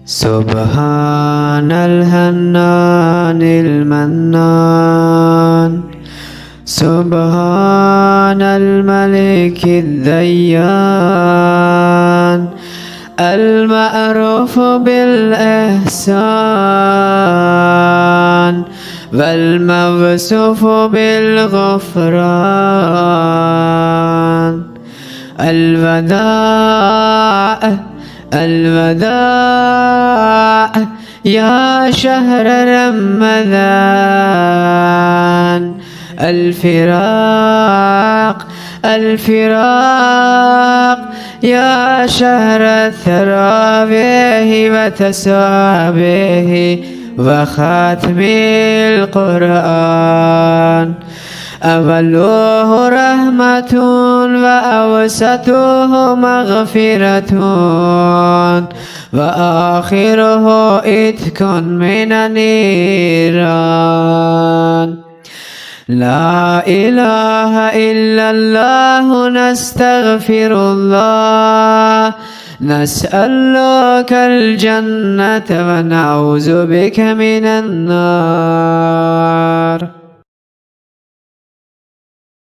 سبحان الهنان المنان، سبحان الملك الديان، المعروف بالإحسان والموصوف بالغفران. الوداع الوداع يا شهر رمضان، الفراق الفراق يا شهر التراويح وتسابيح وختم القرآن. أوله رحمة وأوسطه مغفرة وآخره إتق من النيران. لا إله إلا الله نستغفر الله، نسألك الجنة ونعوذ بك من النار.